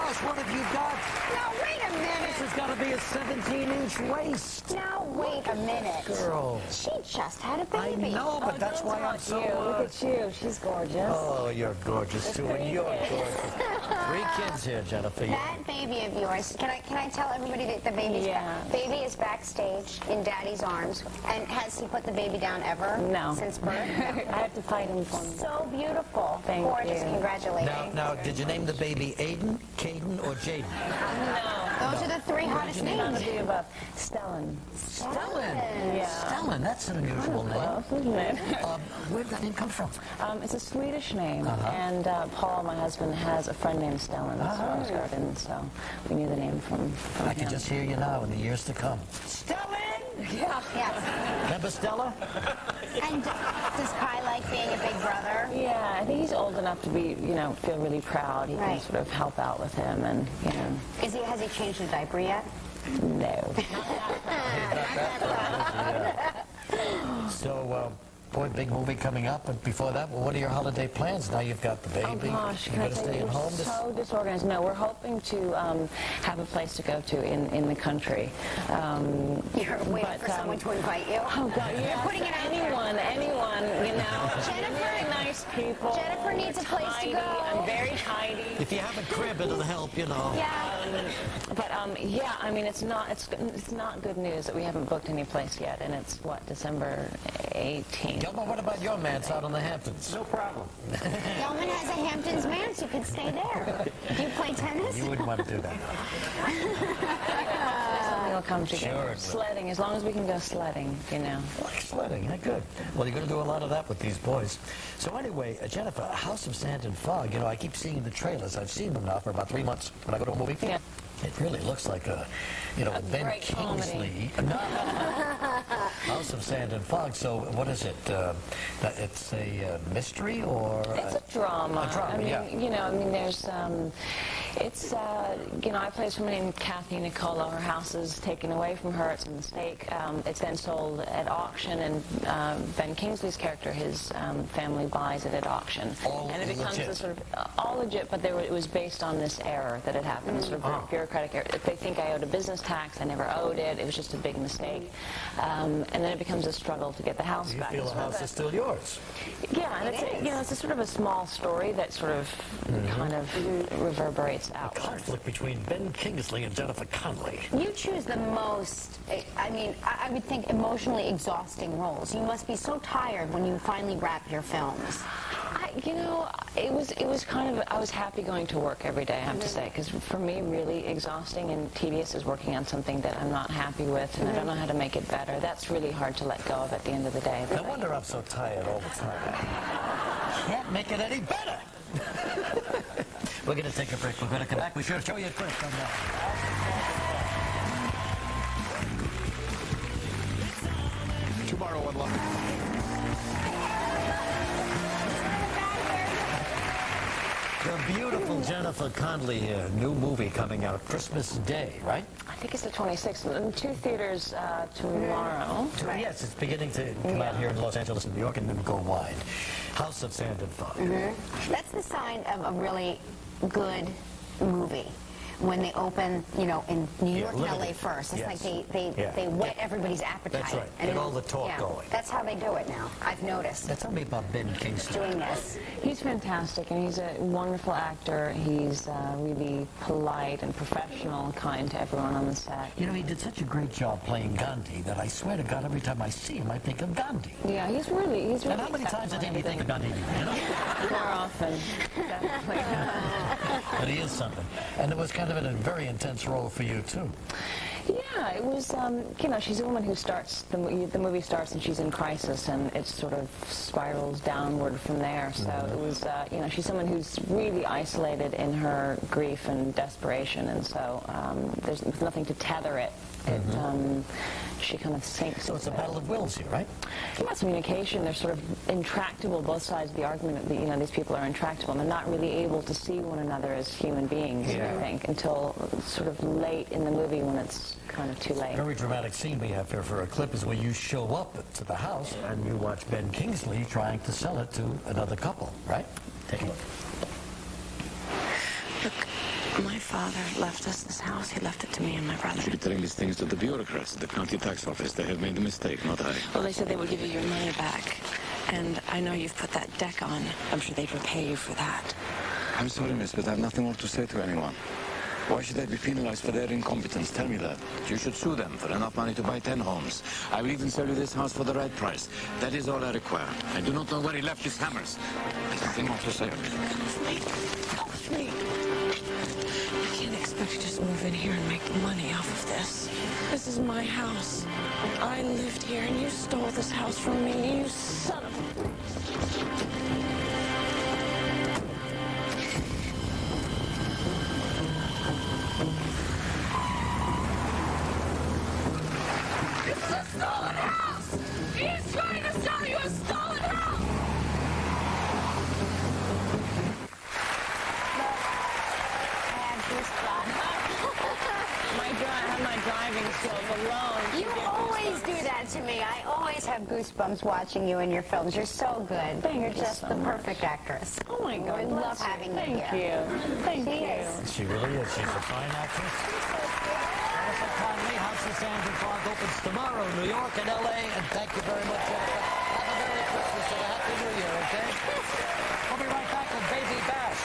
house. What have you got? Now, wait a minute. This has got to be a 17-inch waist. Now, wait a minute. Girl. She just had a I baby. know, but that's why I'm so... Look at you. She's gorgeous. Oh, you're gorgeous, too, and you're gorgeous. 3 kids here, Jennifer. That baby of yours, can I tell everybody that the baby's baby is backstage in Daddy's arms, and has he put the baby down ever? No. Since birth? I have to fight him for me. So beautiful. Thank Gorgeous. you. Congratulations. Now, did you name the baby Aiden, Caden, or Jaden? No. Those are the 3 hottest None names. of the above. Stellan. Stellan. Yeah. Stellan, that's an unusual name. Close, isn't it? Where did that name come from? It's a Swedish name, and Paul, my husband, has a friend named Stellan, and so we knew the name from I him. can just hear you now in the years to come. Stellan! Yeah. Yes. Remember Stella? And does Kai like being a big brother? Yeah, I think he's old enough to be, feel really proud. He can sort of help out with him, and, Has he changed the diaper yet? No. So, boy, big movie coming up. But before that, well, what are your holiday plans? Now you've got the baby. Oh gosh, You're going to stay at home? So disorganized. No, we're hoping to have a place to go to in the country. You're waiting for someone to invite you? Oh God, yeah. You're putting it out there. Anyone, Jennifer, very nice people. Jennifer needs a place to go. I'm very tidy. If you have a crib, it'll help, Yeah. I mean, it's not good news that we haven't booked any place yet, and it's December 18th. Yelma, what about your man's out in the Hamptons? No problem. Yeoman has a Hamptons manse. You could stay there. Do you play tennis? You wouldn't want to do that. Something will come together. Sure it will. Sledding, as long as we can go sledding, Like sledding, yeah, good. Well, you're going to do a lot of that with these boys. So anyway, Jennifer, House of Sand and Fog, I keep seeing the trailers. I've seen them now for about 3 months when I go to a movie. Yeah. It really looks like a Ben great Kingsley. House of Sand and Fog. So what is it? It's a mystery or? It's a drama. A drama, there's, I play someone named Kathy Nicola. Her house is taken away from her. It's a mistake. It's then sold at auction, and Ben Kingsley's character, his family buys it at auction. All and it becomes legit. a sort of, all legit, but it was based on this error that had happened, sort of bureaucratic error. They think I owed a business tax. I never owed it. It was just a big mistake. And then it becomes a struggle to get the house You back. feel the house is still yours. Yeah, and it's a sort of a small story that sort of kind of reverberates out. Conflict between Ben Kingsley and Jennifer Connelly. You choose the most, I would think, emotionally exhausting roles. You must be so tired when you finally wrap your films. It was kind of, I was happy going to work every day, I have to say, because for me, really exhausting and tedious is working on something that I'm not happy with, and I don't know how to make it better. That's really hard to let go of at the end of the day. No wonder I'm so tired all the time. Can't make it any better. We're going to take a break. We're going to come back. We should show you a clip from that. Tomorrow on Live. The beautiful Jennifer Connelly here. New movie coming out Christmas Day, right? I think it's the 26th. In 2 theaters tomorrow. Yes, it's beginning to come out here in Los Angeles and New York and then go wide. House of Sand and Fog. That's the sign of a really good movie. When they open, in New York and LA first. It's like they whet everybody's appetite. That's right. And Get all the talk going. That's how they do it now. I've noticed. Tell me about Ben Kingsley. Doing this. He's fantastic, and he's a wonderful actor. He's really polite and professional and kind to everyone on the set. He did such a great job playing Gandhi that I swear to God, every time I see him, I think of Gandhi. Yeah, he's really And how many times a day do you think of Gandhi? More often. Definitely. But he is something. And it was kind of a very intense role for you, too. Yeah, it was, she's a woman who starts, the movie starts and she's in crisis, and it sort of spirals downward from there. So it was, she's someone who's really isolated in her grief and desperation, and so there's nothing to tether it. She kind of sinks. So it's a battle of wills here, right? Yeah, it's communication. They're sort of intractable, both sides of the argument. These people are intractable. They're not really able to see one another as human beings, I think, until sort of late in the movie when it's kind of too late. Very dramatic scene we have here for a clip is where you show up to the house and you watch Ben Kingsley trying to sell it to another couple, right? Take a look. Look, my father father left us this house. He left it to me and my brother. You should be telling these things to the bureaucrats at the county tax office. They have made a mistake, not I. Well, they said they would give you your money back. And I know you've put that deck on. I'm sure they'd repay you for that. I'm sorry, miss, but I have nothing more to say to anyone. Why should I be penalized for their incompetence? Tell me that. You should sue them for enough money to buy 10 homes. I will even sell you this house for the right price. That is all I require. I do not know where he left his hammers. There's nothing more to say. Wait. I can't expect you to just move in here and make money off of this. This is my house. I lived here and you stole this house from me, you son of a... Stolen house! He's trying to sell you a stolen house! I had goosebumps. I have my driving skills alone. You always do that to me. I always have goosebumps watching you in your films. You're so good. You're just the perfect actress. Oh my God, We love having you here. Thank you. She really is. She's a fine actress. Jennifer Connelly, House of Sand and Fog opens tomorrow, New York and L.A. And thank you very much, Jennifer. Have a Merry Christmas and a Happy New Year, okay? We'll be right back with Baby Bash.